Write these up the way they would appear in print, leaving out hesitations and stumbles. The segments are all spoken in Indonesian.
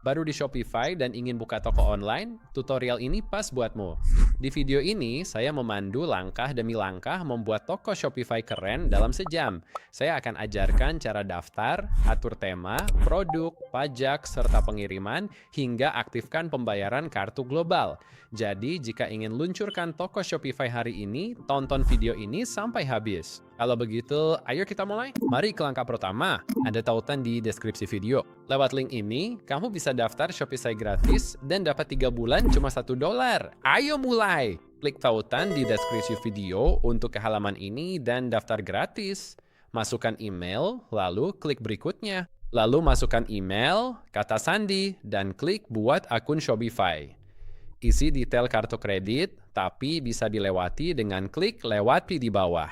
Baru di Shopify dan ingin buka toko online? Tutorial ini pas buatmu. Di video ini, saya memandu langkah demi langkah membuat toko Shopify keren dalam sejam. Saya akan ajarkan cara daftar, atur tema, produk, pajak, serta pengiriman, hingga aktifkan pembayaran kartu global. Jadi, jika ingin luncurkan toko Shopify hari ini, tonton video ini sampai habis. Kalau begitu, ayo kita mulai. Mari ke langkah pertama. Ada tautan di deskripsi video. Lewat link ini, kamu bisa daftar Shopify gratis dan dapat 3 bulan cuma $1. Ayo mulai! Klik tautan di deskripsi video untuk ke halaman ini dan daftar gratis. Masukkan email, lalu klik berikutnya. Lalu masukkan email, kata sandi, dan klik buat akun Shopify. Isi detail kartu kredit, tapi bisa dilewati dengan klik lewati di bawah.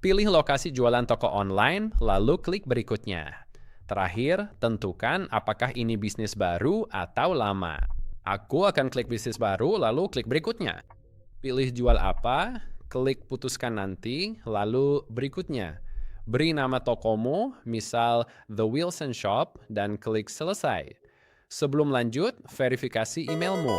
Pilih lokasi jualan toko online, lalu klik berikutnya. Terakhir, tentukan apakah ini bisnis baru atau lama. Aku akan klik bisnis baru, lalu klik berikutnya. Pilih jual apa, klik putuskan nanti, lalu berikutnya. Beri nama tokomu, misal The Wilson Shop, dan klik selesai. Sebelum lanjut, verifikasi emailmu.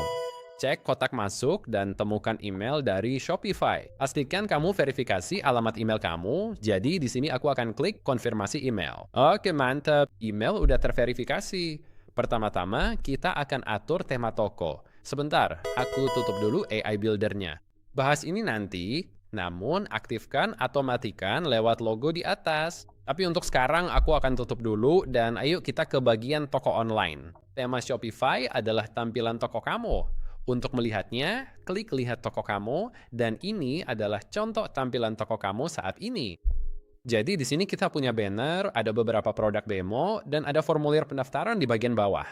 Cek kotak masuk dan temukan email dari Shopify. Pastikan kamu verifikasi alamat email kamu, jadi di sini aku akan klik konfirmasi email. Oke, mantap. Email udah terverifikasi. Pertama-tama, kita akan atur tema toko. Sebentar, aku tutup dulu AI Builder-nya. Bahas ini nanti, namun aktifkan atau matikan lewat logo di atas. Tapi untuk sekarang aku akan tutup dulu dan ayo kita ke bagian toko online. Tema Shopify adalah tampilan toko kamu. Untuk melihatnya, klik lihat toko kamu, dan ini adalah contoh tampilan toko kamu saat ini. Jadi di sini kita punya banner, ada beberapa produk demo, dan ada formulir pendaftaran di bagian bawah.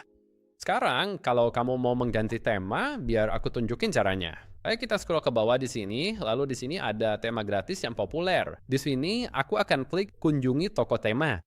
Sekarang, kalau kamu mau mengganti tema, biar aku tunjukin caranya. Ayo kita scroll ke bawah di sini, lalu di sini ada tema gratis yang populer. Di sini, aku akan klik kunjungi toko tema.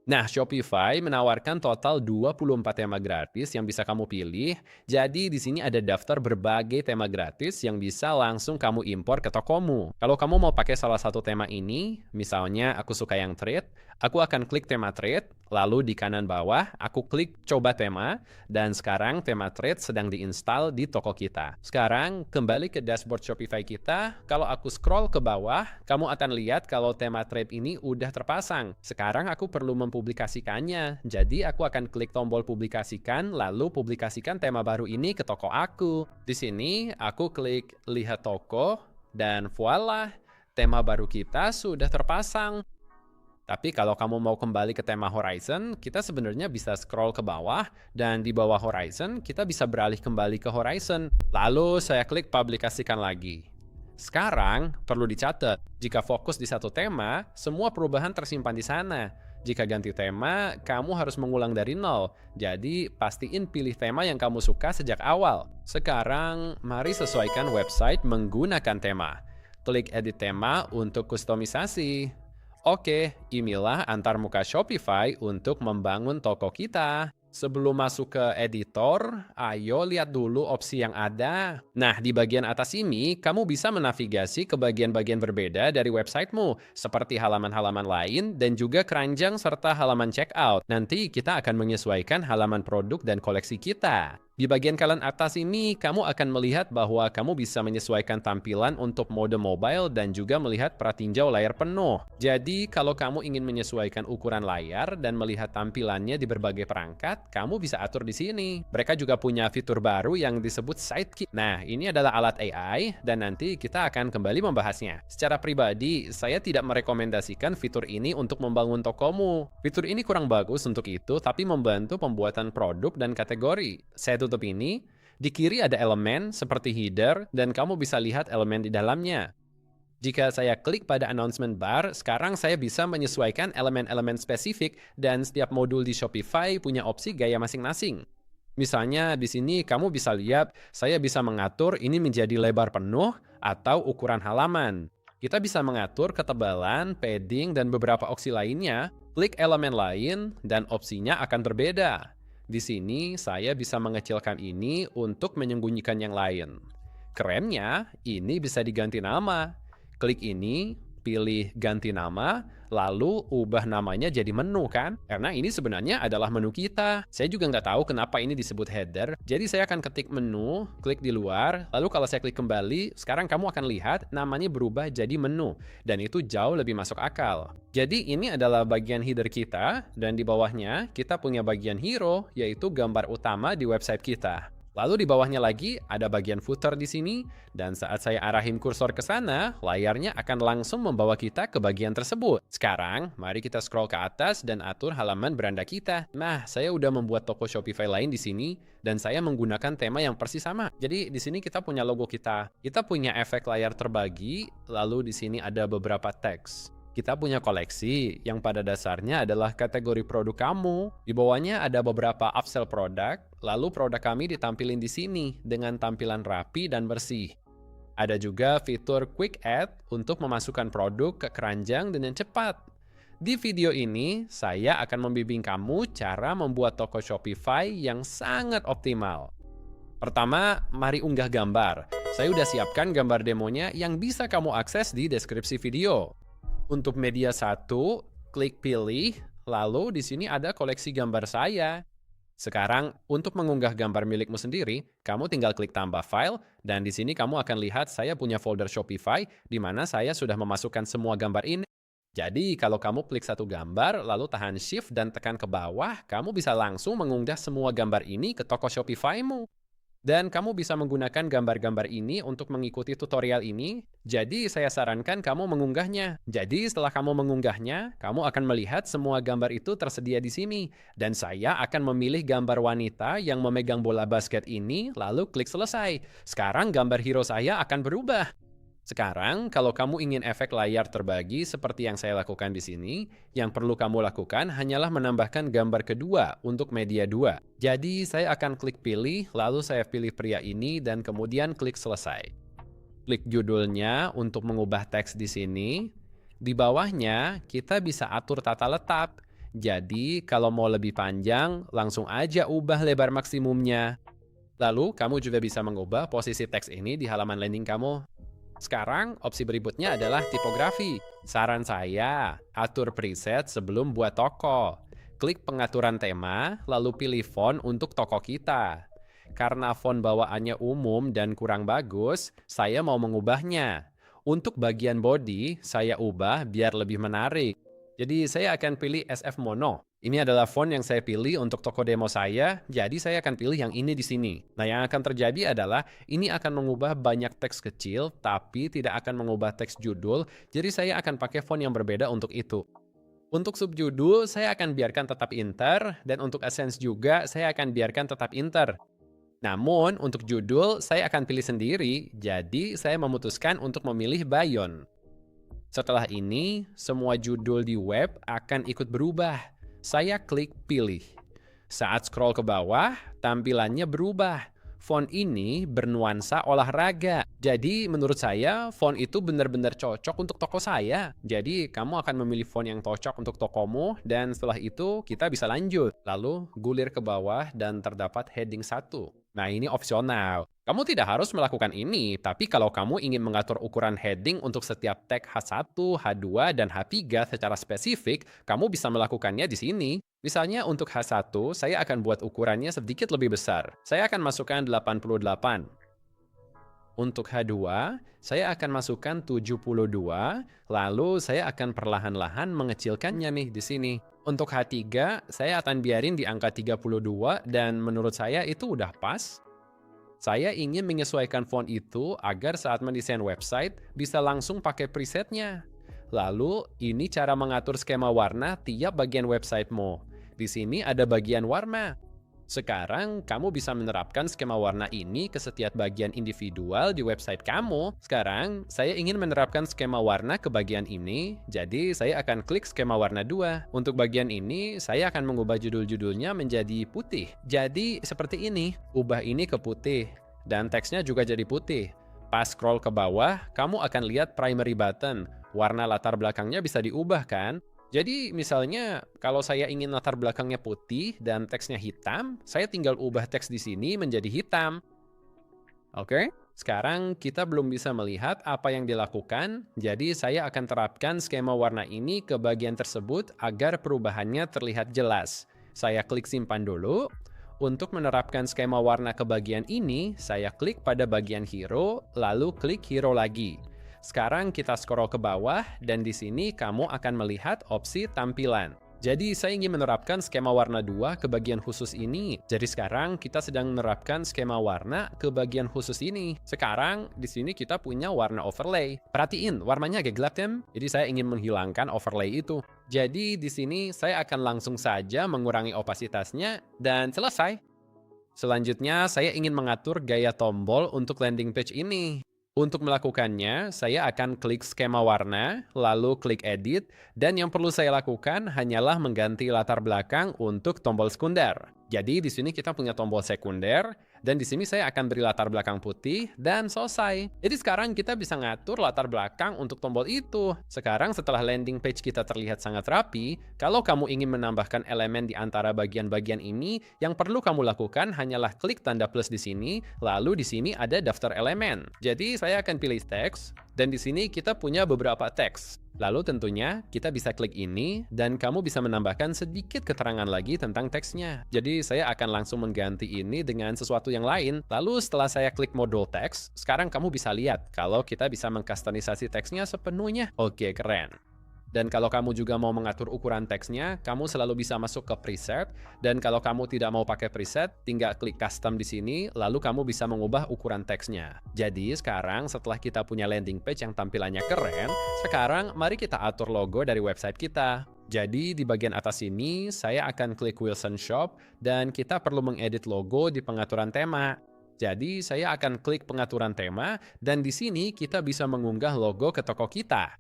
Nah, Shopify menawarkan total 24 tema gratis yang bisa kamu pilih. Jadi di sini ada daftar berbagai tema gratis yang bisa langsung kamu impor ke tokomu. Kalau kamu mau pakai salah satu tema ini, misalnya aku suka yang trade, aku akan klik tema trade, lalu di kanan bawah aku klik coba tema, dan sekarang tema trade sedang diinstal di toko kita. Sekarang kembali ke dashboard Shopify kita. Kalau aku scroll ke bawah, kamu akan lihat kalau tema trade ini udah terpasang. Sekarang aku perlu mempublikasikannya. Jadi aku akan klik tombol publikasikan, lalu publikasikan tema baru ini ke toko aku. Di sini aku klik lihat toko, dan voila, tema baru kita sudah terpasang. Tapi kalau kamu mau kembali ke tema Horizon, kita sebenarnya bisa scroll ke bawah, dan di bawah Horizon, kita bisa beralih kembali ke Horizon. Lalu saya klik publikasikan lagi. Sekarang, perlu dicatat, jika fokus di satu tema, semua perubahan tersimpan di sana. Jika ganti tema, kamu harus mengulang dari nol. Jadi, pastiin pilih tema yang kamu suka sejak awal. Sekarang, mari sesuaikan website menggunakan tema. Klik edit tema untuk kustomisasi. Oke, inilah antarmuka Shopify untuk membangun toko kita. Sebelum masuk ke editor, ayo lihat dulu opsi yang ada. Nah, di bagian atas ini, kamu bisa menavigasi ke bagian-bagian berbeda dari websitemu, seperti halaman-halaman lain dan juga keranjang serta halaman checkout. Nanti kita akan menyesuaikan halaman produk dan koleksi kita. Di bagian kanan atas ini, kamu akan melihat bahwa kamu bisa menyesuaikan tampilan untuk mode mobile dan juga melihat pratinjau layar penuh. Jadi, kalau kamu ingin menyesuaikan ukuran layar dan melihat tampilannya di berbagai perangkat, kamu bisa atur di sini. Mereka juga punya fitur baru yang disebut Sidekick. Nah, ini adalah alat AI dan nanti kita akan kembali membahasnya. Secara pribadi, saya tidak merekomendasikan fitur ini untuk membangun tokomu. Fitur ini kurang bagus untuk itu, tapi membantu pembuatan produk dan kategori. Saya tutup ini. Di kiri ada elemen seperti header dan kamu bisa lihat elemen di dalamnya. Jika saya klik pada announcement bar, sekarang saya bisa menyesuaikan elemen-elemen spesifik dan setiap modul di Shopify punya opsi gaya masing-masing. Misalnya di sini kamu bisa lihat saya bisa mengatur ini menjadi lebar penuh atau ukuran halaman. Kita bisa mengatur ketebalan, padding, dan beberapa opsi lainnya. Klik elemen lain dan opsinya akan berbeda. Di sini, saya bisa mengecilkan ini untuk menyembunyikan yang lain. Kerennya, ini bisa diganti nama. Klik ini, pilih ganti nama, lalu ubah namanya jadi menu kan? Karena ini sebenarnya adalah menu kita. Saya juga nggak tahu kenapa ini disebut header. Jadi saya akan ketik menu, klik di luar, lalu kalau saya klik kembali, sekarang kamu akan lihat namanya berubah jadi menu. Dan itu jauh lebih masuk akal. Jadi ini adalah bagian header kita, dan di bawahnya kita punya bagian hero, yaitu gambar utama di website kita. Lalu di bawahnya lagi ada bagian footer di sini, dan saat saya arahin kursor ke sana, layarnya akan langsung membawa kita ke bagian tersebut. Sekarang, mari kita scroll ke atas dan atur halaman beranda kita. Nah, saya udah membuat toko Shopify lain di sini, dan saya menggunakan tema yang persis sama. Jadi di sini kita punya logo kita. Kita punya efek layar terbagi, lalu di sini ada beberapa teks. Kita punya koleksi yang pada dasarnya adalah kategori produk kamu. Di bawahnya ada beberapa upsell produk, lalu produk kami ditampilin di sini dengan tampilan rapi dan bersih. Ada juga fitur Quick Add untuk memasukkan produk ke keranjang dengan cepat. Di video ini, saya akan membimbing kamu cara membuat toko Shopify yang sangat optimal. Pertama, mari unggah gambar. Saya udah siapkan gambar demonya yang bisa kamu akses di deskripsi video. Untuk media 1, klik pilih, lalu di sini ada koleksi gambar saya. Sekarang, untuk mengunggah gambar milikmu sendiri, kamu tinggal klik tambah file, dan di sini kamu akan lihat saya punya folder Shopify, di mana saya sudah memasukkan semua gambar ini. Jadi, kalau kamu klik satu gambar, lalu tahan Shift dan tekan ke bawah, kamu bisa langsung mengunggah semua gambar ini ke toko Shopify-mu. Dan kamu bisa menggunakan gambar-gambar ini untuk mengikuti tutorial ini. Jadi saya sarankan kamu mengunggahnya. Jadi setelah kamu mengunggahnya, kamu akan melihat semua gambar itu tersedia di sini. Dan saya akan memilih gambar wanita yang memegang bola basket ini, lalu klik selesai. Sekarang gambar hero saya akan berubah. Sekarang, kalau kamu ingin efek layar terbagi seperti yang saya lakukan di sini, yang perlu kamu lakukan hanyalah menambahkan gambar kedua untuk media 2. Jadi, saya akan klik pilih, lalu saya pilih pria ini, dan kemudian klik selesai. Klik judulnya untuk mengubah teks di sini. Di bawahnya, kita bisa atur tata letak. Jadi, kalau mau lebih panjang, langsung aja ubah lebar maksimumnya. Lalu, kamu juga bisa mengubah posisi teks ini di halaman landing kamu. Sekarang, opsi berikutnya adalah tipografi. Saran saya, atur preset sebelum buat toko. Klik pengaturan tema, lalu pilih font untuk toko kita. Karena font bawaannya umum dan kurang bagus, saya mau mengubahnya. Untuk bagian body, saya ubah biar lebih menarik. Jadi saya akan pilih SF Mono. Ini adalah font yang saya pilih untuk toko demo saya, jadi saya akan pilih yang ini di sini. Nah, yang akan terjadi adalah ini akan mengubah banyak teks kecil, tapi tidak akan mengubah teks judul, jadi saya akan pakai font yang berbeda untuk itu. Untuk subjudul, saya akan biarkan tetap inter, dan untuk essence juga, saya akan biarkan tetap inter. Namun, untuk judul, saya akan pilih sendiri, jadi saya memutuskan untuk memilih Bayon. Setelah ini, semua judul di web akan ikut berubah. Saya klik pilih. Saat scroll ke bawah, tampilannya berubah. Font ini bernuansa olahraga. Jadi menurut saya, font itu benar-benar cocok untuk toko saya. Jadi kamu akan memilih font yang cocok untuk tokomu, dan setelah itu kita bisa lanjut. Lalu gulir ke bawah dan terdapat heading 1. Nah, ini opsional. Kamu tidak harus melakukan ini, tapi kalau kamu ingin mengatur ukuran heading untuk setiap tag H1, H2, dan H3 secara spesifik, kamu bisa melakukannya di sini. Misalnya untuk H1, saya akan buat ukurannya sedikit lebih besar. Saya akan masukkan 88. Untuk H2, saya akan masukkan 72, lalu saya akan perlahan-lahan mengecilkannya nih di sini. Untuk H3, saya akan biarin di angka 32 dan menurut saya itu udah pas. Saya ingin menyesuaikan font itu agar saat mendesain website bisa langsung pakai presetnya. Lalu, ini cara mengatur skema warna tiap bagian websitemu. Di sini ada bagian warna. Sekarang, kamu bisa menerapkan skema warna ini ke setiap bagian individual di website kamu. Sekarang, saya ingin menerapkan skema warna ke bagian ini, jadi saya akan klik skema warna 2. Untuk bagian ini, saya akan mengubah judul-judulnya menjadi putih. Jadi, seperti ini. Ubah ini ke putih. Dan teksnya juga jadi putih. Pas scroll ke bawah, kamu akan lihat primary button. Warna latar belakangnya bisa diubah kan? Jadi misalnya kalau saya ingin latar belakangnya putih dan teksnya hitam, saya tinggal ubah teks di sini menjadi hitam. Oke? Sekarang kita belum bisa melihat apa yang dilakukan, jadi saya akan terapkan skema warna ini ke bagian tersebut agar perubahannya terlihat jelas. Saya klik simpan dulu. Untuk menerapkan skema warna ke bagian ini, saya klik pada bagian hero, lalu klik hero lagi. Sekarang kita scroll ke bawah, dan di sini kamu akan melihat opsi tampilan. Jadi saya ingin menerapkan skema warna 2 ke bagian khusus ini. Jadi sekarang kita sedang menerapkan skema warna ke bagian khusus ini. Sekarang di sini kita punya warna overlay. Perhatiin, warnanya agak gelap tem. Jadi saya ingin menghilangkan overlay itu. Jadi di sini saya akan langsung saja mengurangi opasitasnya dan selesai. Selanjutnya saya ingin mengatur gaya tombol untuk landing page ini. Untuk melakukannya, saya akan klik skema warna, lalu klik edit, dan yang perlu saya lakukan hanyalah mengganti latar belakang untuk tombol sekunder. Jadi di sini kita punya tombol sekunder, dan di sini saya akan beri latar belakang putih, dan selesai. Jadi sekarang kita bisa ngatur latar belakang untuk tombol itu. Sekarang setelah landing page kita terlihat sangat rapi, kalau kamu ingin menambahkan elemen di antara bagian-bagian ini, yang perlu kamu lakukan hanyalah klik tanda plus di sini, lalu di sini ada daftar elemen. Jadi saya akan pilih teks, dan di sini kita punya beberapa teks. Lalu tentunya kita bisa klik ini dan kamu bisa menambahkan sedikit keterangan lagi tentang teksnya. Jadi saya akan langsung mengganti ini dengan sesuatu yang lain. Lalu setelah saya klik modul teks, sekarang kamu bisa lihat kalau kita bisa mengkustomisasi teksnya sepenuhnya. Oke, keren. Dan kalau kamu juga mau mengatur ukuran teksnya, kamu selalu bisa masuk ke preset. Dan kalau kamu tidak mau pakai preset, tinggal klik custom di sini, lalu kamu bisa mengubah ukuran teksnya. Jadi sekarang setelah kita punya landing page yang tampilannya keren, sekarang mari kita atur logo dari website kita. Jadi di bagian atas ini, saya akan klik Wilson Shop, dan kita perlu mengedit logo di pengaturan tema. Jadi saya akan klik pengaturan tema, dan di sini kita bisa mengunggah logo ke toko kita.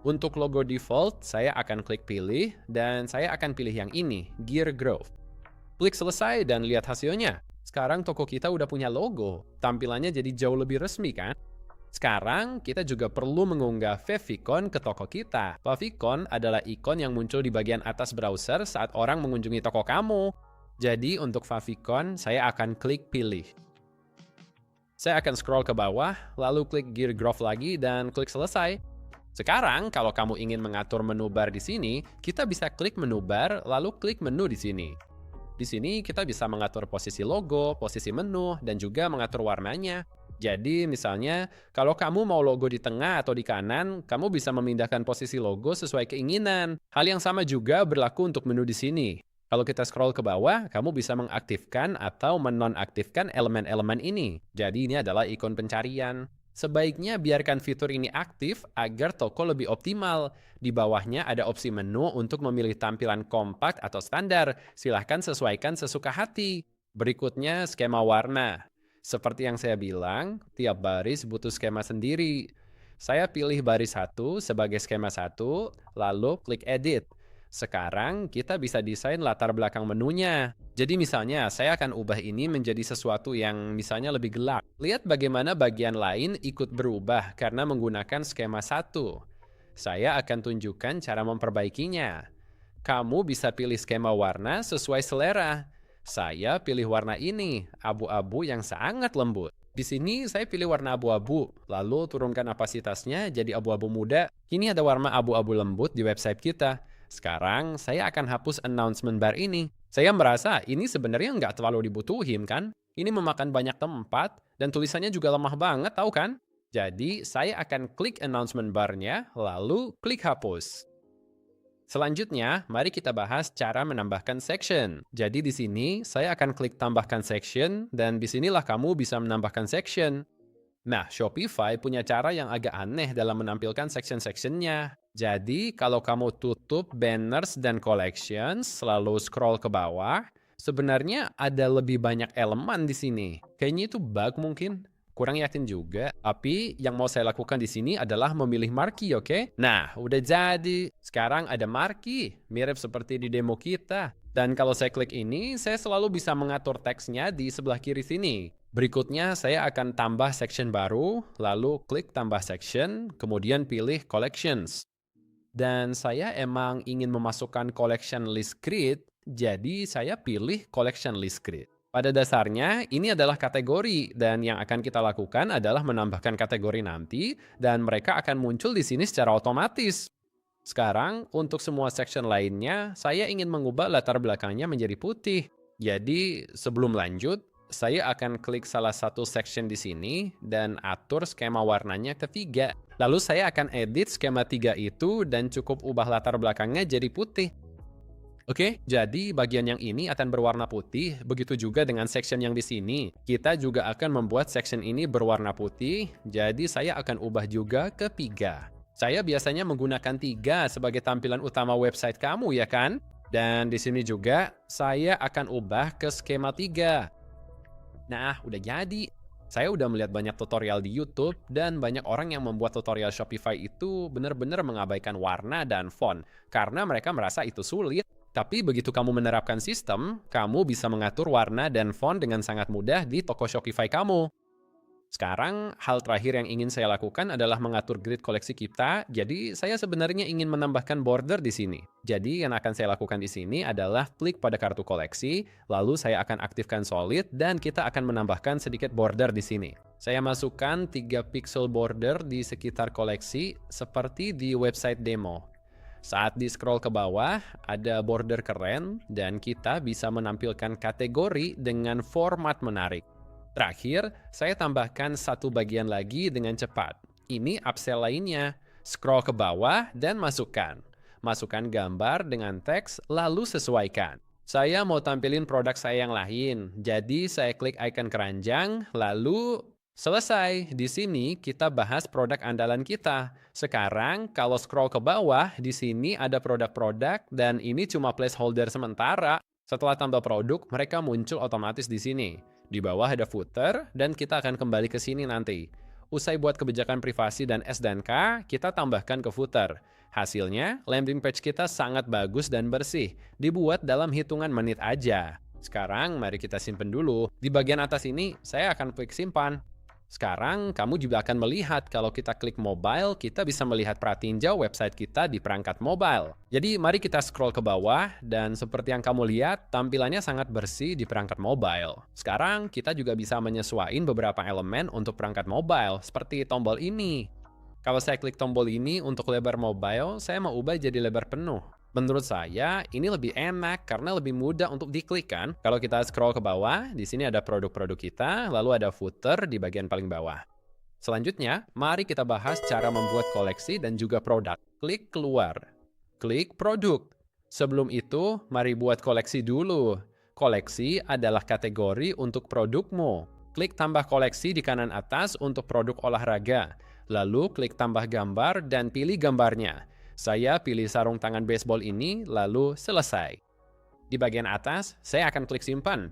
Untuk logo default, saya akan klik pilih, dan saya akan pilih yang ini, Gear Grove. Klik selesai dan lihat hasilnya. Sekarang toko kita udah punya logo. Tampilannya jadi jauh lebih resmi kan? Sekarang kita juga perlu mengunggah favicon ke toko kita. Favicon adalah ikon yang muncul di bagian atas browser saat orang mengunjungi toko kamu. Jadi untuk favicon, saya akan klik pilih. Saya akan scroll ke bawah, lalu klik Gear Grove lagi dan klik selesai. Sekarang, kalau kamu ingin mengatur menu bar di sini, kita bisa klik menu bar, lalu klik menu di sini. Di sini kita bisa mengatur posisi logo, posisi menu, dan juga mengatur warnanya. Jadi, misalnya, kalau kamu mau logo di tengah atau di kanan, kamu bisa memindahkan posisi logo sesuai keinginan. Hal yang sama juga berlaku untuk menu di sini. Kalau kita scroll ke bawah, kamu bisa mengaktifkan atau menonaktifkan elemen-elemen ini. Jadi, ini adalah ikon pencarian. Sebaiknya biarkan fitur ini aktif agar toko lebih optimal. Di bawahnya ada opsi menu untuk memilih tampilan kompak atau standar. Silahkan sesuaikan sesuka hati. Berikutnya skema warna. Seperti yang saya bilang, tiap baris butuh skema sendiri. Saya pilih baris 1 sebagai skema 1, lalu klik edit. Sekarang kita bisa desain latar belakang menunya. Jadi misalnya saya akan ubah ini menjadi sesuatu yang misalnya lebih gelap. Lihat bagaimana bagian lain ikut berubah karena menggunakan skema 1. Saya akan tunjukkan cara memperbaikinya. Kamu bisa pilih skema warna sesuai selera. Saya pilih warna ini, abu-abu yang sangat lembut. Di sini saya pilih warna abu-abu, lalu turunkan opasitasnya jadi abu-abu muda. Kini ada warna abu-abu lembut di website kita. Sekarang saya akan hapus announcement bar ini. Saya merasa ini sebenarnya nggak terlalu dibutuhin kan? Ini memakan banyak tempat dan tulisannya juga lemah banget tahu kan? Jadi saya akan klik announcement bar-nya lalu klik hapus. Selanjutnya, mari kita bahas cara menambahkan section. Jadi di sini saya akan klik tambahkan section dan disinilah kamu bisa menambahkan section. Nah, Shopify punya cara yang agak aneh dalam menampilkan section-sectionnya. Jadi, kalau kamu tutup banners dan collections, lalu scroll ke bawah, sebenarnya ada lebih banyak elemen di sini. Kayaknya itu bug mungkin. Kurang yakin juga. Tapi yang mau saya lakukan di sini adalah memilih marquee, oke? Nah, udah jadi. Sekarang ada marquee, mirip seperti di demo kita. Dan kalau saya klik ini, saya selalu bisa mengatur teksnya di sebelah kiri sini. Berikutnya, saya akan tambah section baru, lalu klik tambah section, kemudian pilih collections. Dan saya emang ingin memasukkan collection list grid, jadi saya pilih collection list grid. Pada dasarnya, ini adalah kategori, dan yang akan kita lakukan adalah menambahkan kategori nanti, dan mereka akan muncul di sini secara otomatis. Sekarang, untuk semua section lainnya, saya ingin mengubah latar belakangnya menjadi putih. Jadi, sebelum lanjut, saya akan klik salah satu section di sini dan atur skema warnanya ke 3. Lalu saya akan edit skema 3 itu dan cukup ubah latar belakangnya jadi putih. Oke, jadi bagian yang ini akan berwarna putih, begitu juga dengan section yang di sini. Kita juga akan membuat section ini berwarna putih, jadi saya akan ubah juga ke 3. Saya biasanya menggunakan 3 sebagai tampilan utama website kamu ya kan? Dan di sini juga saya akan ubah ke skema 3. Nah, udah jadi. Saya udah melihat banyak tutorial di YouTube dan banyak orang yang membuat tutorial Shopify itu benar-benar mengabaikan warna dan font karena mereka merasa itu sulit. Tapi begitu kamu menerapkan sistem, kamu bisa mengatur warna dan font dengan sangat mudah di toko Shopify kamu. Sekarang, hal terakhir yang ingin saya lakukan adalah mengatur grid koleksi kita. Jadi, saya sebenarnya ingin menambahkan border di sini. Jadi, yang akan saya lakukan di sini adalah klik pada kartu koleksi, lalu saya akan aktifkan solid, dan kita akan menambahkan sedikit border di sini. Saya masukkan 3 pixel border di sekitar koleksi, seperti di website demo. Saat di scroll ke bawah, ada border keren, dan kita bisa menampilkan kategori dengan format menarik. Terakhir, saya tambahkan satu bagian lagi dengan cepat. Ini upsell lainnya. Scroll ke bawah dan masukkan. Masukkan gambar dengan teks, lalu sesuaikan. Saya mau tampilin produk saya yang lain, jadi saya klik icon keranjang, lalu selesai. Di sini kita bahas produk andalan kita. Sekarang, kalau scroll ke bawah, di sini ada produk-produk dan ini cuma placeholder sementara. Setelah tambah produk, mereka muncul otomatis di sini. Di bawah ada footer, dan kita akan kembali ke sini nanti. Usai buat kebijakan privasi dan S dan K, kita tambahkan ke footer. Hasilnya, landing page kita sangat bagus dan bersih. Dibuat dalam hitungan menit aja. Sekarang, mari kita simpan dulu. Di bagian atas ini, saya akan klik simpan. Sekarang, kamu juga akan melihat kalau kita klik mobile, kita bisa melihat pratinjau website kita di perangkat mobile. Jadi, mari kita scroll ke bawah, dan seperti yang kamu lihat, tampilannya sangat bersih di perangkat mobile. Sekarang, kita juga bisa menyesuaikan beberapa elemen untuk perangkat mobile, seperti tombol ini. Kalau saya klik tombol ini untuk lebar mobile, saya mau ubah jadi lebar penuh. Menurut saya, ini lebih enak karena lebih mudah untuk diklik kan. Kalau kita scroll ke bawah, di sini ada produk-produk kita, lalu ada footer di bagian paling bawah. Selanjutnya, mari kita bahas cara membuat koleksi dan juga produk. Klik keluar. Klik produk. Sebelum itu, mari buat koleksi dulu. Koleksi adalah kategori untuk produkmu. Klik tambah koleksi di kanan atas untuk produk olahraga. Lalu klik tambah gambar dan pilih gambarnya. Saya pilih sarung tangan baseball ini, lalu selesai. Di bagian atas, saya akan klik simpan.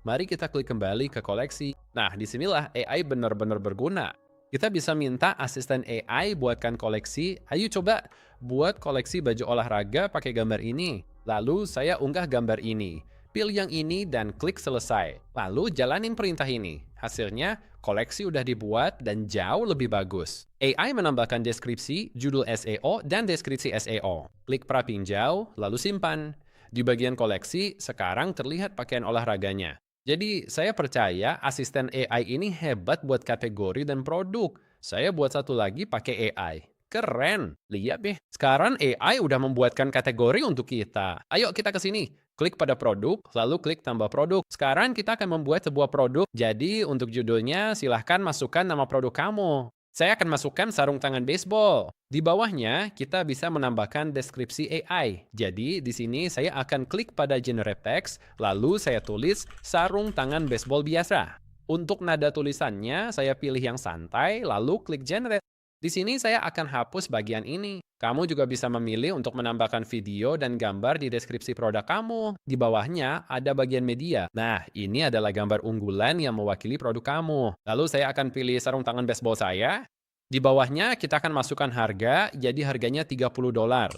Mari kita klik kembali ke koleksi. Nah, disinilah AI benar-benar berguna. Kita bisa minta asisten AI buatkan koleksi. Ayo coba buat koleksi baju olahraga pakai gambar ini. Lalu saya unggah gambar ini. Pilih yang ini dan klik selesai. Lalu jalanin perintah ini. Hasilnya, koleksi udah dibuat dan jauh lebih bagus. AI menambahkan deskripsi, judul SEO, dan deskripsi SEO. Klik pratinjau, lalu simpan. Di bagian koleksi, sekarang terlihat pakaian olahraganya. Jadi, saya percaya asisten AI ini hebat buat kategori dan produk. Saya buat satu lagi pakai AI. Keren! Lihat deh, sekarang AI udah membuatkan kategori untuk kita. Ayo kita ke sini. Klik pada produk, lalu klik tambah produk. Sekarang kita akan membuat sebuah produk. Jadi untuk judulnya silahkan masukkan nama produk kamu. Saya akan masukkan sarung tangan baseball. Di bawahnya kita bisa menambahkan deskripsi AI. Jadi di sini saya akan klik pada generate text, lalu saya tulis sarung tangan baseball biasa. Untuk nada tulisannya saya pilih yang santai, lalu klik generate. Di sini saya akan hapus bagian ini. Kamu juga bisa memilih untuk menambahkan video dan gambar di deskripsi produk kamu. Di bawahnya ada bagian media. Nah, ini adalah gambar unggulan yang mewakili produk kamu. Lalu saya akan pilih sarung tangan baseball saya. Di bawahnya kita akan masukkan harga, jadi harganya $30.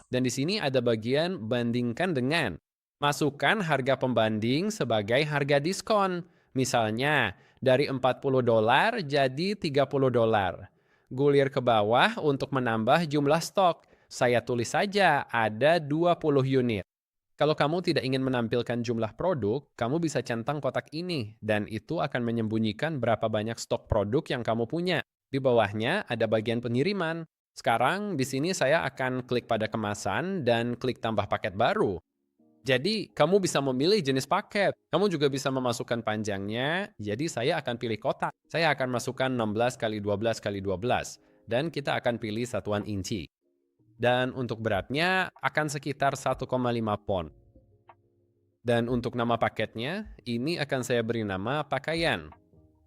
Dan di sini ada bagian bandingkan dengan. Masukkan harga pembanding sebagai harga diskon. Misalnya, dari $40 jadi $30. Gulir ke bawah untuk menambah jumlah stok. Saya tulis saja ada 20 unit. Kalau kamu tidak ingin menampilkan jumlah produk, kamu bisa centang kotak ini, dan itu akan menyembunyikan berapa banyak stok produk yang kamu punya. Di bawahnya ada bagian pengiriman. Sekarang di sini saya akan klik pada kemasan dan klik tambah paket baru. Jadi, kamu bisa memilih jenis paket. Kamu juga bisa memasukkan panjangnya, jadi saya akan pilih kotak. Saya akan masukkan 16 kali 12 kali 12, dan kita akan pilih satuan inci. Dan untuk beratnya akan sekitar 1,5 pon. Dan untuk nama paketnya, ini akan saya beri nama pakaian.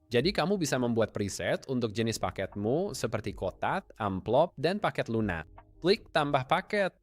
Jadi kamu bisa membuat preset untuk jenis paketmu seperti kotak, amplop, dan paket lunak. Klik tambah paket.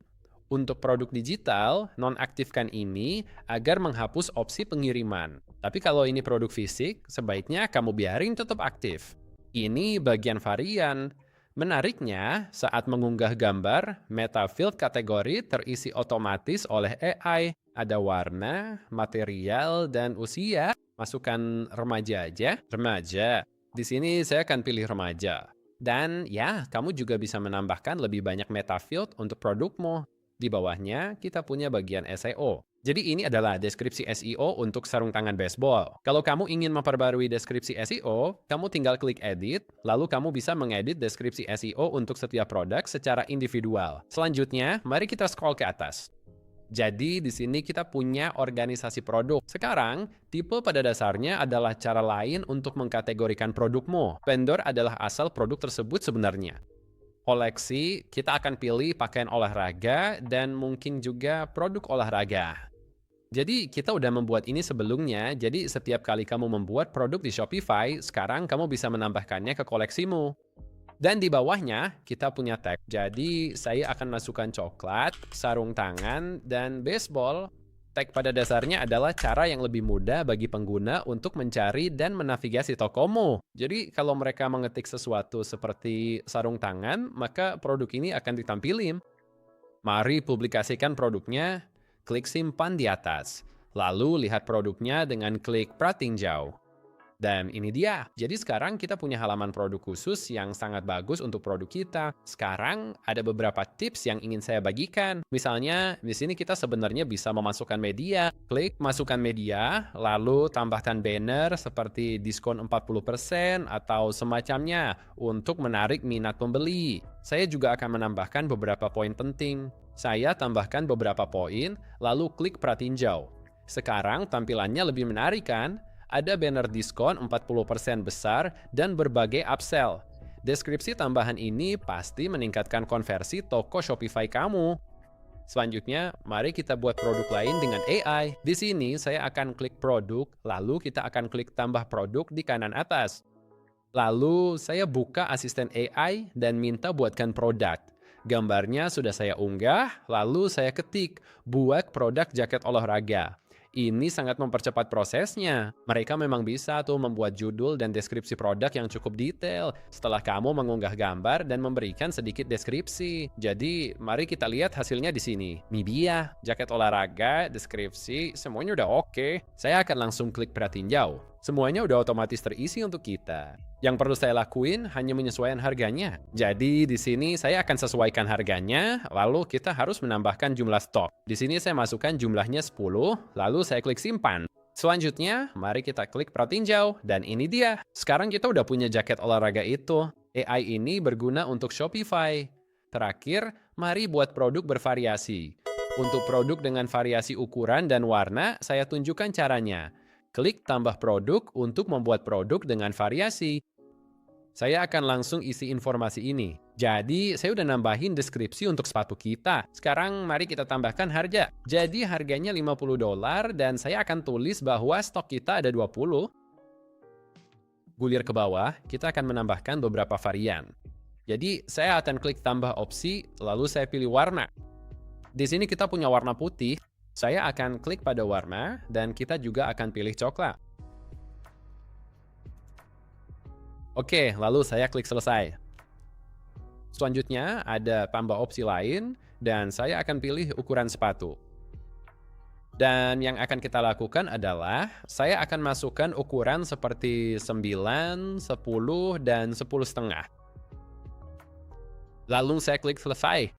Untuk produk digital, nonaktifkan ini agar menghapus opsi pengiriman. Tapi kalau ini produk fisik, sebaiknya kamu biarin tetap aktif. Ini bagian varian. Menariknya, saat mengunggah gambar, MetaField kategori terisi otomatis oleh AI. Ada warna, material, dan usia. Masukkan remaja aja. Remaja. Di sini saya akan pilih remaja. Dan ya, kamu juga bisa menambahkan lebih banyak MetaField untuk produkmu. Di bawahnya, kita punya bagian SEO. Jadi ini adalah deskripsi SEO untuk sarung tangan baseball. Kalau kamu ingin memperbarui deskripsi SEO, kamu tinggal klik edit, lalu kamu bisa mengedit deskripsi SEO untuk setiap produk secara individual. Selanjutnya, mari kita scroll ke atas. Jadi di sini kita punya organisasi produk. Sekarang, tipe pada dasarnya adalah cara lain untuk mengkategorikan produkmu. Vendor adalah asal produk tersebut sebenarnya. Koleksi, kita akan pilih pakaian olahraga dan mungkin juga produk olahraga. Jadi kita udah membuat ini sebelumnya, jadi setiap kali kamu membuat produk di Shopify, sekarang kamu bisa menambahkannya ke koleksimu. Dan di bawahnya, kita punya tag. Jadi saya akan masukkan coklat, sarung tangan, dan baseball. Tag pada dasarnya adalah cara yang lebih mudah bagi pengguna untuk mencari dan menavigasi tokomu. Jadi kalau mereka mengetik sesuatu seperti sarung tangan, maka produk ini akan ditampilin. Mari publikasikan produknya, klik simpan di atas. Lalu lihat produknya dengan klik pratinjau. Dan ini dia. Jadi sekarang kita punya halaman produk khusus yang sangat bagus untuk produk kita. Sekarang ada beberapa tips yang ingin saya bagikan. Misalnya, di sini kita sebenarnya bisa memasukkan media. Klik masukkan media, lalu tambahkan banner seperti diskon 40% atau semacamnya untuk menarik minat pembeli. Saya juga akan menambahkan beberapa poin penting. Saya tambahkan beberapa poin, lalu klik pratinjau. Sekarang tampilannya lebih menarik kan? Ada banner diskon 40% besar dan berbagai upsell. Deskripsi tambahan ini pasti meningkatkan konversi toko Shopify kamu. Selanjutnya, mari kita buat produk lain dengan AI. Di sini saya akan klik produk, lalu kita akan klik tambah produk di kanan atas. Lalu saya buka asisten AI dan minta buatkan produk. Gambarnya sudah saya unggah, lalu saya ketik, buat produk jaket olahraga. Ini sangat mempercepat prosesnya. Mereka memang bisa tuh membuat judul dan deskripsi produk yang cukup detail setelah kamu mengunggah gambar dan memberikan sedikit deskripsi. Jadi, mari kita lihat hasilnya di sini. Ini dia, jaket olahraga, deskripsi, semuanya udah oke. Saya akan langsung klik pratinjau. Semuanya udah otomatis terisi untuk kita. Yang perlu saya lakuin hanya menyesuaikan harganya. Jadi di sini saya akan sesuaikan harganya, lalu kita harus menambahkan jumlah stok. Di sini saya masukkan jumlahnya 10, lalu saya klik simpan. Selanjutnya, mari kita klik pratinjau, dan ini dia. Sekarang kita udah punya jaket olahraga itu. AI ini berguna untuk Shopify. Terakhir, mari buat produk bervariasi. Untuk produk dengan variasi ukuran dan warna, saya tunjukkan caranya. Klik tambah produk untuk membuat produk dengan variasi. Saya akan langsung isi informasi ini. Jadi, saya udah nambahin deskripsi untuk sepatu kita. Sekarang mari kita tambahkan harga. Jadi harganya $50 dan saya akan tulis bahwa stok kita ada 20. Gulir ke bawah, kita akan menambahkan beberapa varian. Jadi, saya akan klik tambah opsi, lalu saya pilih warna. Di sini kita punya warna putih. Saya akan klik pada warna, dan kita juga akan pilih coklat. Oke, lalu saya klik selesai. Selanjutnya, ada tambah opsi lain, dan saya akan pilih ukuran sepatu. Dan yang akan kita lakukan adalah, saya akan masukkan ukuran seperti 9, 10, dan 10,5. Lalu saya klik selesai.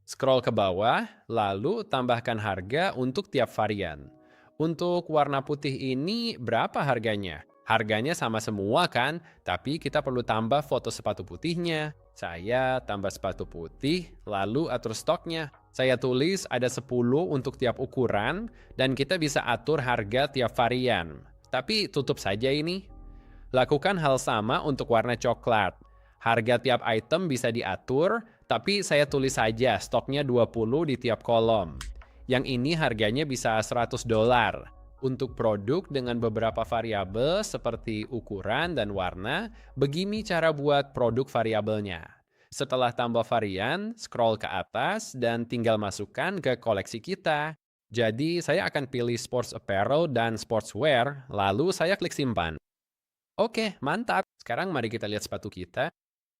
Scroll ke bawah, lalu tambahkan harga untuk tiap varian. Untuk warna putih ini berapa harganya? Harganya sama semua kan, tapi kita perlu tambah foto sepatu putihnya. Saya tambah sepatu putih, lalu atur stoknya. Saya tulis ada 10 untuk tiap ukuran, dan kita bisa atur harga tiap varian. Tapi tutup saja ini. Lakukan hal sama untuk warna coklat. Harga tiap item bisa diatur, tapi saya tulis saja stoknya 20 di tiap kolom. Yang ini harganya bisa $100. Untuk produk dengan beberapa variabel seperti ukuran dan warna, begini cara buat produk variabelnya. Setelah tambah varian, scroll ke atas dan tinggal masukkan ke koleksi kita. Jadi saya akan pilih sports apparel dan sportswear, lalu saya klik simpan. Oke, mantap. Sekarang mari kita lihat sepatu kita.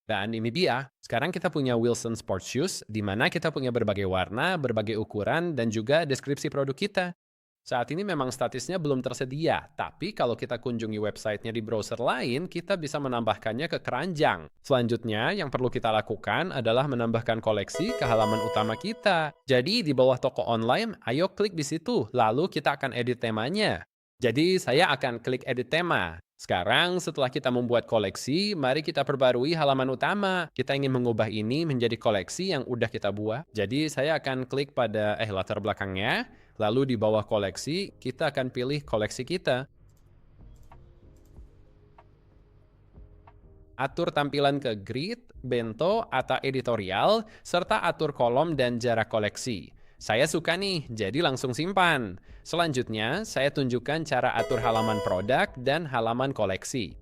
Dan ini dia. Sekarang kita punya Wilson Sports Shoes, di mana kita punya berbagai warna, berbagai ukuran, dan juga deskripsi produk kita. Saat ini memang statusnya belum tersedia, tapi kalau kita kunjungi websitenya di browser lain, kita bisa menambahkannya ke keranjang. Selanjutnya, yang perlu kita lakukan adalah menambahkan koleksi ke halaman utama kita. Jadi, di bawah toko online, ayo klik di situ, lalu kita akan edit temanya. Jadi, saya akan klik edit tema. Sekarang, setelah kita membuat koleksi, mari kita perbarui halaman utama. Kita ingin mengubah ini menjadi koleksi yang udah kita buat. Jadi, saya akan klik pada latar belakangnya. Lalu di bawah koleksi, kita akan pilih koleksi kita. Atur tampilan ke grid, bento, atau editorial, serta atur kolom dan jarak koleksi. Saya suka nih, jadi langsung simpan. Selanjutnya, saya tunjukkan cara atur halaman produk dan halaman koleksi.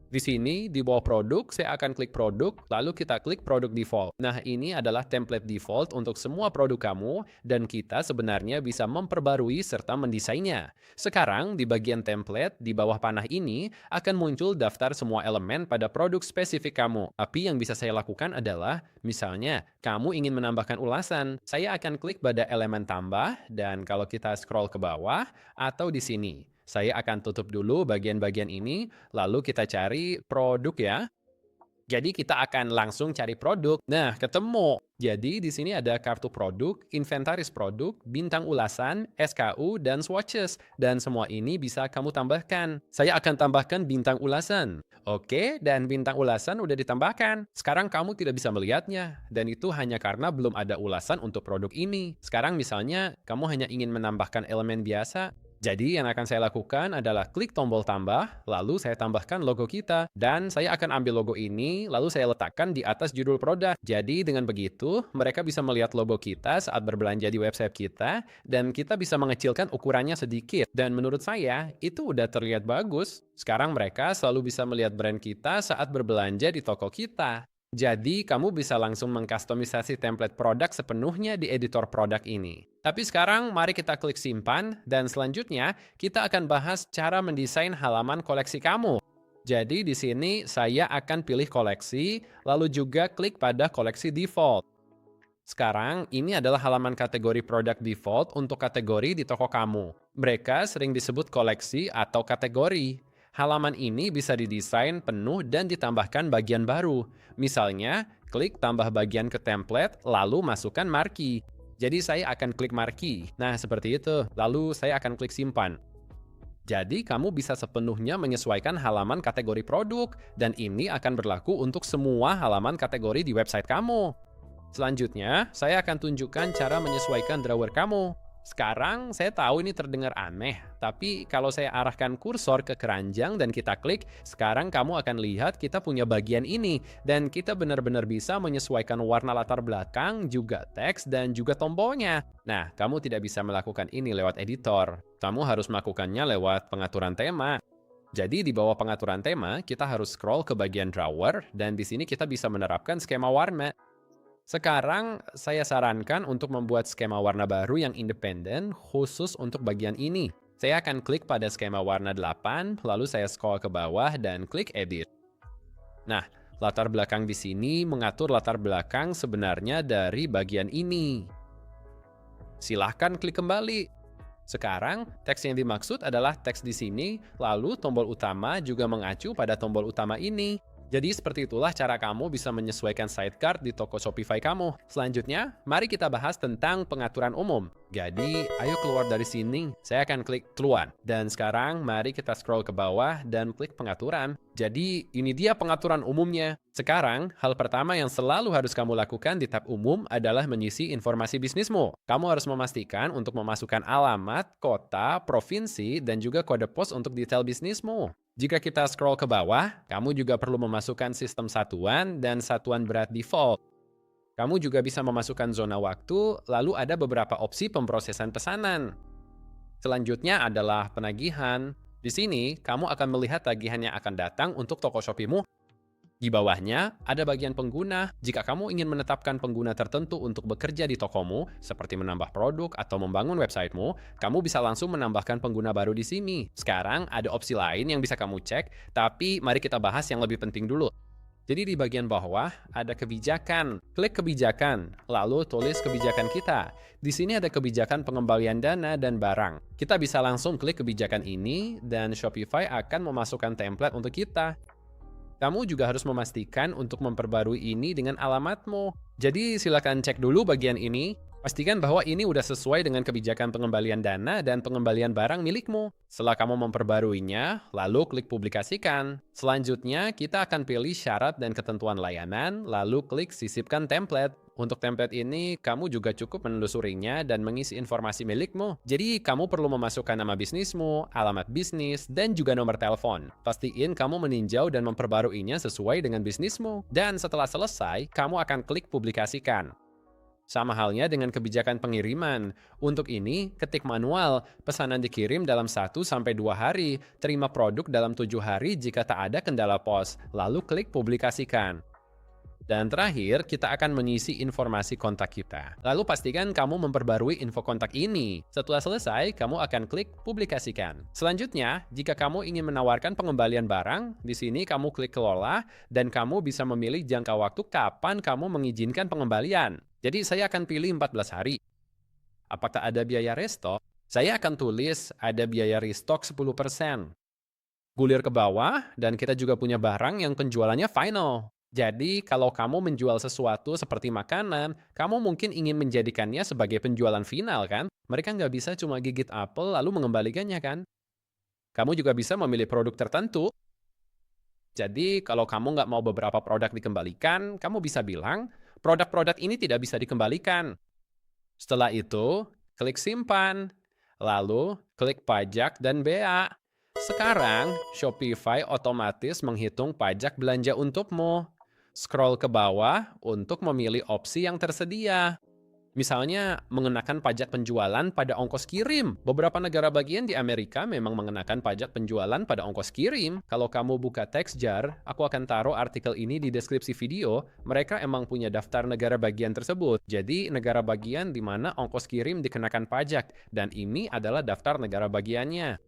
Di sini, di bawah produk, saya akan klik produk, lalu kita klik produk default. Nah, ini adalah template default untuk semua produk kamu, dan kita sebenarnya bisa memperbarui serta mendesainnya. Sekarang, di bagian template, di bawah panah ini, akan muncul daftar semua elemen pada produk spesifik kamu. Tapi yang bisa saya lakukan adalah, misalnya, kamu ingin menambahkan ulasan. Saya akan klik pada elemen tambah, dan kalau kita scroll ke bawah, atau di sini. Saya akan tutup dulu bagian-bagian ini, lalu kita cari produk ya. Jadi kita akan langsung cari produk. Nah, ketemu. Jadi di sini ada kartu produk, inventaris produk, bintang ulasan, SKU, dan swatches. Dan semua ini bisa kamu tambahkan. Saya akan tambahkan bintang ulasan. Oke, dan bintang ulasan udah ditambahkan. Sekarang kamu tidak bisa melihatnya. Dan itu hanya karena belum ada ulasan untuk produk ini. Sekarang misalnya, kamu hanya ingin menambahkan elemen biasa. Jadi yang akan saya lakukan adalah klik tombol tambah, lalu saya tambahkan logo kita, dan saya akan ambil logo ini, lalu saya letakkan di atas judul produk. Jadi dengan begitu, mereka bisa melihat logo kita saat berbelanja di website kita, dan kita bisa mengecilkan ukurannya sedikit. Dan menurut saya, itu udah terlihat bagus. Sekarang mereka selalu bisa melihat brand kita saat berbelanja di toko kita. Jadi, kamu bisa langsung mengkustomisasi template produk sepenuhnya di editor produk ini. Tapi sekarang, mari kita klik simpan, dan selanjutnya kita akan bahas cara mendesain halaman koleksi kamu. Jadi, di sini saya akan pilih koleksi, lalu juga klik pada koleksi default. Sekarang, ini adalah halaman kategori produk default untuk kategori di toko kamu. Mereka sering disebut koleksi atau kategori. Halaman ini bisa didesain penuh dan ditambahkan bagian baru. Misalnya, klik tambah bagian ke template, lalu masukkan marquee. Jadi saya akan klik marquee. Nah, seperti itu. Lalu saya akan klik simpan. Jadi kamu bisa sepenuhnya menyesuaikan halaman kategori produk, dan ini akan berlaku untuk semua halaman kategori di website kamu. Selanjutnya, saya akan tunjukkan cara menyesuaikan drawer kamu. Sekarang saya tahu ini terdengar aneh, tapi kalau saya arahkan kursor ke keranjang dan kita klik, sekarang kamu akan lihat kita punya bagian ini, dan kita benar-benar bisa menyesuaikan warna latar belakang, juga teks, dan juga tombolnya. Nah, kamu tidak bisa melakukan ini lewat editor. Kamu harus melakukannya lewat pengaturan tema. Jadi di bawah pengaturan tema, kita harus scroll ke bagian drawer, dan di sini kita bisa menerapkan skema warna. Sekarang, saya sarankan untuk membuat skema warna baru yang independen khusus untuk bagian ini. Saya akan klik pada skema warna 8, lalu saya scroll ke bawah dan klik Edit. Nah, latar belakang di sini mengatur latar belakang sebenarnya dari bagian ini. Silahkan klik kembali. Sekarang, teks yang dimaksud adalah teks di sini, lalu tombol utama juga mengacu pada tombol utama ini. Jadi seperti itulah cara kamu bisa menyesuaikan sidecar di toko Shopify kamu. Selanjutnya, mari kita bahas tentang pengaturan umum. Jadi, ayo keluar dari sini. Saya akan klik keluar. Dan sekarang, mari kita scroll ke bawah dan klik pengaturan. Jadi, ini dia pengaturan umumnya. Sekarang, hal pertama yang selalu harus kamu lakukan di tab umum adalah mengisi informasi bisnismu. Kamu harus memastikan untuk memasukkan alamat, kota, provinsi, dan juga kode pos untuk detail bisnismu. Jika kita scroll ke bawah, kamu juga perlu memasukkan sistem satuan dan satuan berat default. Kamu juga bisa memasukkan zona waktu, lalu ada beberapa opsi pemrosesan pesanan. Selanjutnya adalah penagihan. Di sini, kamu akan melihat tagihan yang akan datang untuk toko Shopee-mu. Di bawahnya, ada bagian pengguna. Jika kamu ingin menetapkan pengguna tertentu untuk bekerja di tokomu, seperti menambah produk atau membangun websitemu, kamu bisa langsung menambahkan pengguna baru di sini. Sekarang, ada opsi lain yang bisa kamu cek, tapi mari kita bahas yang lebih penting dulu. Jadi di bagian bawah, ada kebijakan. Klik kebijakan, lalu tulis kebijakan kita. Di sini ada kebijakan pengembalian dana dan barang. Kita bisa langsung klik kebijakan ini, dan Shopify akan memasukkan template untuk kita. Kamu juga harus memastikan untuk memperbarui ini dengan alamatmu. Jadi silakan cek dulu bagian ini. Pastikan bahwa ini udah sesuai dengan kebijakan pengembalian dana dan pengembalian barang milikmu. Setelah kamu memperbaruinya, lalu klik publikasikan. Selanjutnya, kita akan pilih syarat dan ketentuan layanan, lalu klik sisipkan template. Untuk template ini, kamu juga cukup menelusurinya dan mengisi informasi milikmu. Jadi, kamu perlu memasukkan nama bisnismu, alamat bisnis, dan juga nomor telepon. Pastiin kamu meninjau dan memperbaruinya sesuai dengan bisnismu. Dan setelah selesai, kamu akan klik publikasikan. Sama halnya dengan kebijakan pengiriman. Untuk ini, ketik manual, pesanan dikirim dalam 1-2 hari, terima produk dalam 7 hari jika tak ada kendala pos, lalu klik publikasikan. Dan terakhir, kita akan mengisi informasi kontak kita. Lalu pastikan kamu memperbarui info kontak ini. Setelah selesai, kamu akan klik publikasikan. Selanjutnya, jika kamu ingin menawarkan pengembalian barang, di sini kamu klik kelola, dan kamu bisa memilih jangka waktu kapan kamu mengizinkan pengembalian. Jadi saya akan pilih 14 hari. Apakah ada biaya restock? Saya akan tulis ada biaya restock 10%. Gulir ke bawah, dan kita juga punya barang yang penjualannya final. Jadi, kalau kamu menjual sesuatu seperti makanan, kamu mungkin ingin menjadikannya sebagai penjualan final, kan? Mereka nggak bisa cuma gigit apel lalu mengembalikannya, kan? Kamu juga bisa memilih produk tertentu. Jadi, kalau kamu nggak mau beberapa produk dikembalikan, kamu bisa bilang, produk-produk ini tidak bisa dikembalikan. Setelah itu, klik simpan. Lalu, klik pajak dan bea. Sekarang, Shopify otomatis menghitung pajak belanja untukmu. Scroll ke bawah untuk memilih opsi yang tersedia. Misalnya, mengenakan pajak penjualan pada ongkos kirim. Beberapa negara bagian di Amerika memang mengenakan pajak penjualan pada ongkos kirim. Kalau kamu buka TextJar, aku akan taruh artikel ini di deskripsi video. Mereka emang punya daftar negara bagian tersebut. Jadi, negara bagian di mana ongkos kirim dikenakan pajak. Dan ini adalah daftar negara bagiannya.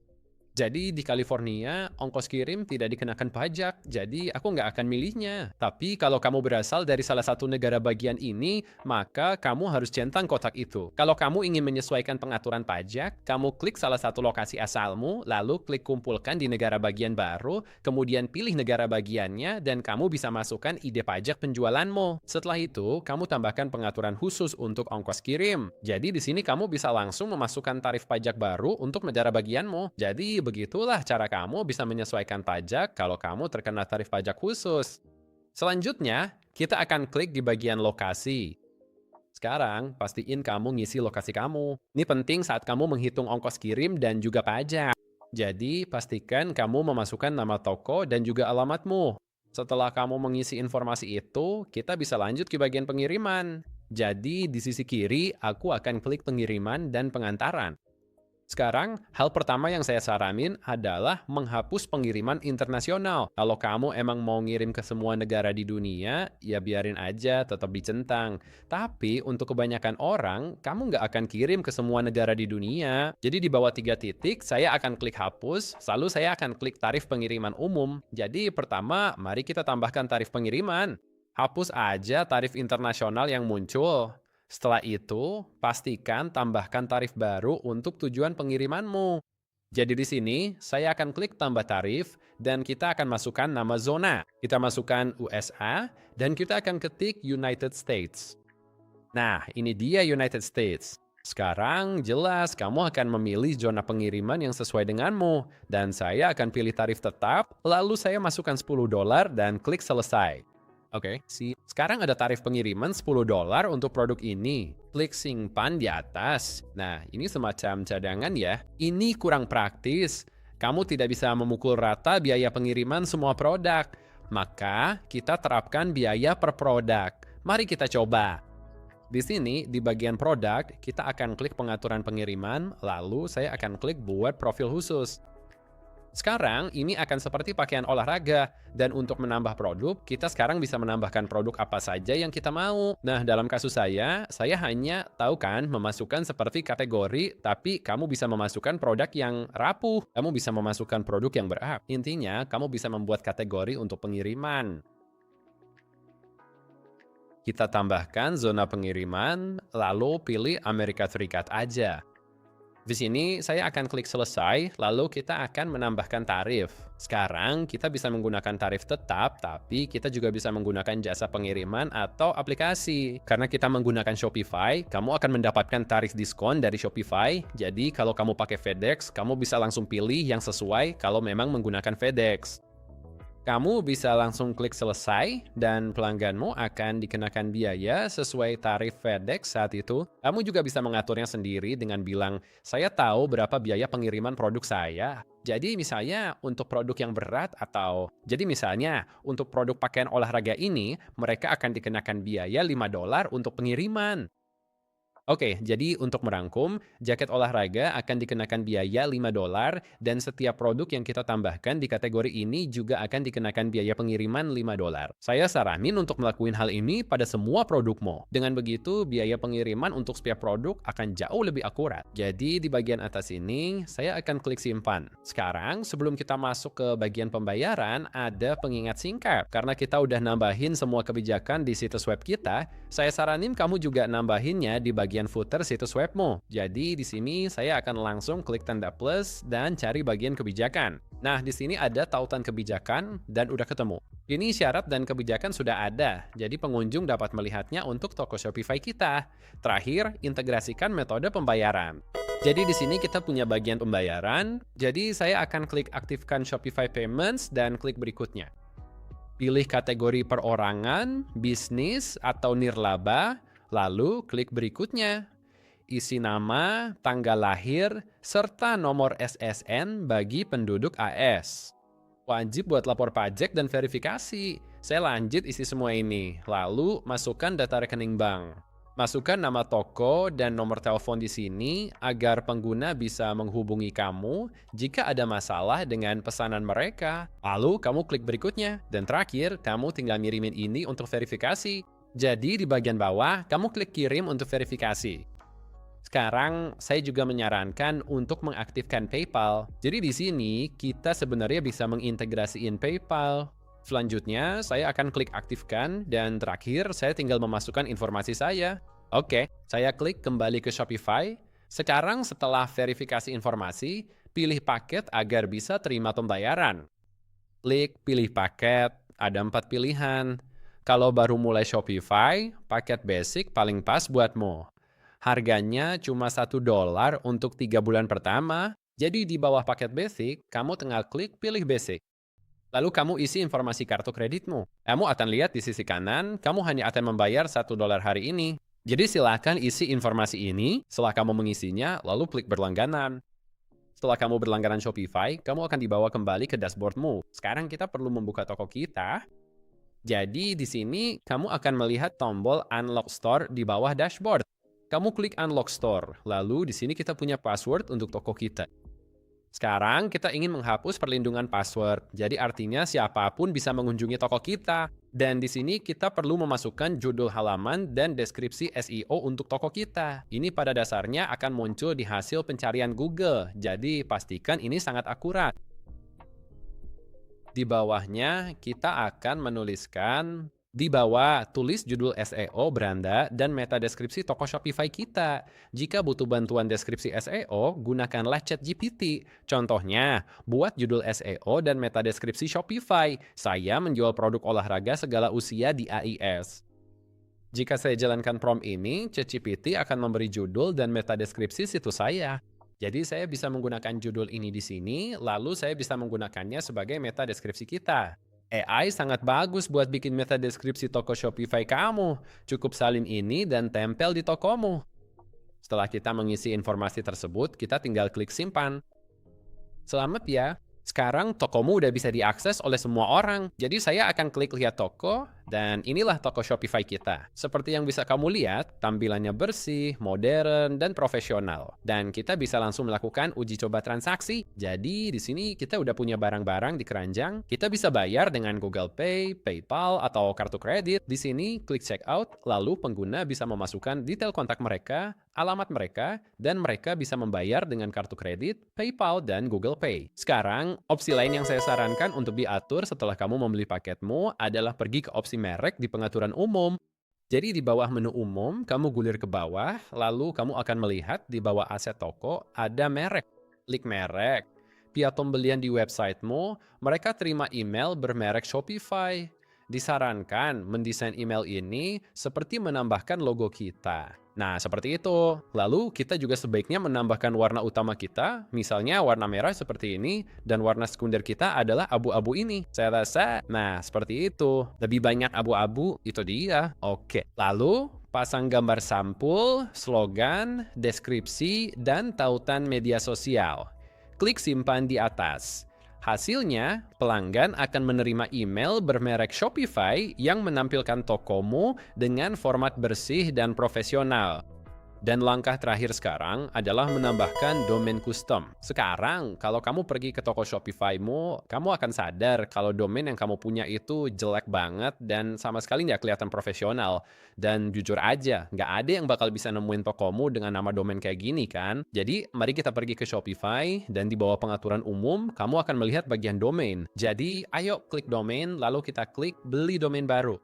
Jadi di California, ongkos kirim tidak dikenakan pajak, jadi aku nggak akan milihnya. Tapi kalau kamu berasal dari salah satu negara bagian ini, maka kamu harus centang kotak itu. Kalau kamu ingin menyesuaikan pengaturan pajak, kamu klik salah satu lokasi asalmu, lalu klik kumpulkan di negara bagian baru, kemudian pilih negara bagiannya, dan kamu bisa masukkan ide pajak penjualanmu. Setelah itu, kamu tambahkan pengaturan khusus untuk ongkos kirim. Jadi di sini kamu bisa langsung memasukkan tarif pajak baru untuk negara bagianmu. Jadi begitulah cara kamu bisa menyesuaikan pajak kalau kamu terkena tarif pajak khusus. Selanjutnya, kita akan klik di bagian lokasi. Sekarang, pastiin kamu ngisi lokasi kamu. Ini penting saat kamu menghitung ongkos kirim dan juga pajak. Jadi, pastikan kamu memasukkan nama toko dan juga alamatmu. Setelah kamu mengisi informasi itu, kita bisa lanjut ke bagian pengiriman. Jadi, di sisi kiri, aku akan klik pengiriman dan pengantaran. Sekarang, hal pertama yang saya saranin adalah menghapus pengiriman internasional. Kalau kamu emang mau ngirim ke semua negara di dunia, ya biarin aja, tetap dicentang. Tapi untuk kebanyakan orang, kamu nggak akan kirim ke semua negara di dunia. Jadi di bawah 3 titik, saya akan klik hapus, lalu saya akan klik tarif pengiriman umum. Jadi pertama, mari kita tambahkan tarif pengiriman. Hapus aja tarif internasional yang muncul. Setelah itu, pastikan tambahkan tarif baru untuk tujuan pengirimanmu. Jadi di sini, saya akan klik tambah tarif, dan kita akan masukkan nama zona. Kita masukkan USA, dan kita akan ketik United States. Nah, ini dia United States. Sekarang jelas kamu akan memilih zona pengiriman yang sesuai denganmu. Dan saya akan pilih tarif tetap, lalu saya masukkan $10 dan klik selesai. Oke, sekarang ada tarif pengiriman $10 untuk produk ini. Klik simpan di atas. Nah, ini semacam cadangan ya. Ini kurang praktis. Kamu tidak bisa memukul rata biaya pengiriman semua produk. Maka, kita terapkan biaya per produk. Mari kita coba. Di sini, di bagian produk, kita akan klik pengaturan pengiriman, lalu saya akan klik buat profil khusus. Sekarang, ini akan seperti pakaian olahraga, dan untuk menambah produk, kita sekarang bisa menambahkan produk apa saja yang kita mau. Nah, dalam kasus saya hanya tahu kan memasukkan seperti kategori, tapi kamu bisa memasukkan produk yang rapuh. Kamu bisa memasukkan produk yang berat. Intinya, kamu bisa membuat kategori untuk pengiriman. Kita tambahkan zona pengiriman, lalu pilih Amerika Serikat aja. Di sini saya akan klik selesai, lalu kita akan menambahkan tarif. Sekarang kita bisa menggunakan tarif tetap, tapi kita juga bisa menggunakan jasa pengiriman atau aplikasi. Karena kita menggunakan Shopify, kamu akan mendapatkan tarif diskon dari Shopify. Jadi kalau kamu pakai FedEx, kamu bisa langsung pilih yang sesuai kalau memang menggunakan FedEx. Kamu bisa langsung klik selesai, dan pelangganmu akan dikenakan biaya sesuai tarif FedEx saat itu. Kamu juga bisa mengaturnya sendiri dengan bilang, saya tahu berapa biaya pengiriman produk saya. Jadi misalnya untuk produk yang berat jadi misalnya untuk produk pakaian olahraga ini, mereka akan dikenakan biaya $5 untuk pengiriman. Oke, jadi untuk merangkum, jaket olahraga akan dikenakan biaya $5 dan setiap produk yang kita tambahkan di kategori ini juga akan dikenakan biaya pengiriman $5. Saya saranin untuk melakukan hal ini pada semua produkmu. Dengan begitu, biaya pengiriman untuk setiap produk akan jauh lebih akurat. Jadi di bagian atas ini, saya akan klik simpan. Sekarang, sebelum kita masuk ke bagian pembayaran, ada pengingat singkat. Karena kita udah nambahin semua kebijakan di situs web kita, saya saranin kamu juga nambahinnya di bagian footer situs webmu. Jadi di sini saya akan langsung klik tanda plus dan cari bagian kebijakan. Nah, di sini ada tautan kebijakan dan udah ketemu. Ini syarat dan kebijakan sudah ada, jadi pengunjung dapat melihatnya untuk toko Shopify kita. Terakhir, integrasikan metode pembayaran. Jadi di sini kita punya bagian pembayaran, jadi saya akan klik aktifkan Shopify Payments dan klik berikutnya. Pilih kategori perorangan, bisnis, atau nirlaba, lalu klik berikutnya. Isi nama, tanggal lahir, serta nomor SSN bagi penduduk AS. Wajib buat lapor pajak dan verifikasi. Saya lanjut isi semua ini, lalu masukkan data rekening bank. Masukkan nama toko dan nomor telepon di sini agar pengguna bisa menghubungi kamu jika ada masalah dengan pesanan mereka. Lalu kamu klik berikutnya, dan terakhir kamu tinggal ngirimin ini untuk verifikasi. Jadi di bagian bawah, kamu klik kirim untuk verifikasi. Sekarang, saya juga menyarankan untuk mengaktifkan PayPal. Jadi di sini, kita sebenarnya bisa mengintegrasiin PayPal. Selanjutnya, saya akan klik aktifkan, dan terakhir, saya tinggal memasukkan informasi saya. Oke, saya klik kembali ke Shopify. Sekarang, setelah verifikasi informasi, pilih paket agar bisa terima pembayaran. Klik pilih paket, ada 4 pilihan. Kalau baru mulai Shopify, paket basic paling pas buatmu. Harganya cuma $1 untuk 3 bulan pertama, jadi di bawah paket basic, kamu tinggal klik pilih basic. Lalu kamu isi informasi kartu kreditmu. Kamu akan lihat di sisi kanan, kamu hanya akan membayar $1 hari ini. Jadi silakan isi informasi ini, setelah kamu mengisinya, lalu klik berlangganan. Setelah kamu berlangganan Shopify, kamu akan dibawa kembali ke dashboardmu. Sekarang kita perlu membuka toko kita. Jadi di sini kamu akan melihat tombol Unlock Store di bawah dashboard. Kamu klik Unlock Store, lalu di sini kita punya password untuk toko kita. Sekarang kita ingin menghapus perlindungan password, jadi artinya siapapun bisa mengunjungi toko kita. Dan di sini kita perlu memasukkan judul halaman dan deskripsi SEO untuk toko kita. Ini pada dasarnya akan muncul di hasil pencarian Google, jadi pastikan ini sangat akurat. Di bawahnya kita akan menuliskan Di bawah, tulis judul SEO, beranda, dan meta deskripsi toko Shopify kita. Jika butuh bantuan deskripsi SEO, gunakanlah ChatGPT. Contohnya, buat judul SEO dan meta deskripsi Shopify. Saya menjual produk olahraga segala usia di AIS. Jika saya jalankan prompt ini, ChatGPT akan memberi judul dan meta deskripsi situs saya. Jadi saya bisa menggunakan judul ini di sini, lalu saya bisa menggunakannya sebagai meta deskripsi kita. AI sangat bagus buat bikin meta deskripsi toko Shopify kamu. Cukup salin ini dan tempel di tokomu. Setelah kita mengisi informasi tersebut, kita tinggal klik simpan. Selamat ya. Sekarang tokomu udah bisa diakses oleh semua orang. Jadi saya akan klik lihat toko, dan inilah toko Shopify kita. Seperti yang bisa kamu lihat, tampilannya bersih, modern, dan profesional. Dan kita bisa langsung melakukan uji coba transaksi. Jadi di sini kita udah punya barang-barang di keranjang. Kita bisa bayar dengan Google Pay, PayPal, atau kartu kredit. Di sini klik checkout, lalu pengguna bisa memasukkan detail kontak mereka, alamat mereka, dan mereka bisa membayar dengan kartu kredit, PayPal, dan Google Pay. Sekarang, opsi lain yang saya sarankan untuk diatur setelah kamu membeli paketmu adalah pergi ke opsi merek di pengaturan umum. Jadi di bawah menu umum, kamu gulir ke bawah, lalu kamu akan melihat di bawah aset toko ada merek. Klik merek. Via pembelian di websitemu, mereka terima email bermerek Shopify. Disarankan mendesain email ini seperti menambahkan logo kita. Nah, seperti itu. Lalu, kita juga sebaiknya menambahkan warna utama kita, misalnya warna merah seperti ini, dan warna sekunder kita adalah abu-abu ini. Saya rasa, nah, seperti itu. Lebih banyak abu-abu, itu dia. Oke. Lalu, pasang gambar sampul, slogan, deskripsi, dan tautan media sosial. Klik simpan di atas. Hasilnya, pelanggan akan menerima email bermerek Shopify yang menampilkan tokomu dengan format bersih dan profesional. Dan langkah terakhir sekarang adalah menambahkan domain custom. Sekarang, kalau kamu pergi ke toko Shopify-mu, kamu akan sadar kalau domain yang kamu punya itu jelek banget dan sama sekali nggak kelihatan profesional. Dan jujur aja, nggak ada yang bakal bisa nemuin tokomu dengan nama domain kayak gini kan? Jadi, mari kita pergi ke Shopify dan di bawah pengaturan umum, kamu akan melihat bagian domain. Jadi, ayo klik domain, lalu kita klik beli domain baru.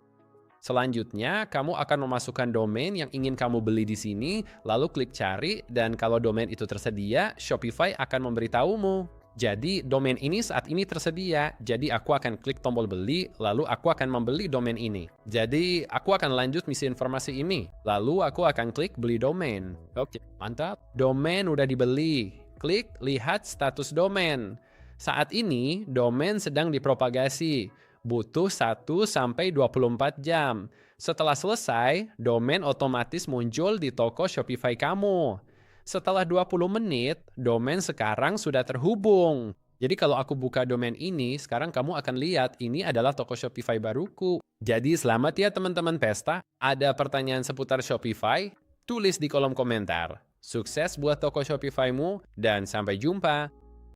Selanjutnya, kamu akan memasukkan domain yang ingin kamu beli di sini, lalu klik cari, dan kalau domain itu tersedia, Shopify akan memberitahumu. Jadi, domain ini saat ini tersedia, jadi aku akan klik tombol beli, lalu aku akan membeli domain ini. Jadi, aku akan lanjut misi informasi ini, lalu aku akan klik beli domain. Oke, mantap. Domain udah dibeli. Klik lihat status domain. Saat ini, domain sedang dipropagasi. Butuh 1-24 jam. Setelah selesai, domain otomatis muncul di toko Shopify kamu. Setelah 20 menit, domain sekarang sudah terhubung. Jadi kalau aku buka domain ini, sekarang kamu akan lihat ini adalah toko Shopify baruku. Jadi selamat ya teman-teman pesta. Ada pertanyaan seputar Shopify? Tulis di kolom komentar. Sukses buat toko Shopify-mu dan sampai jumpa.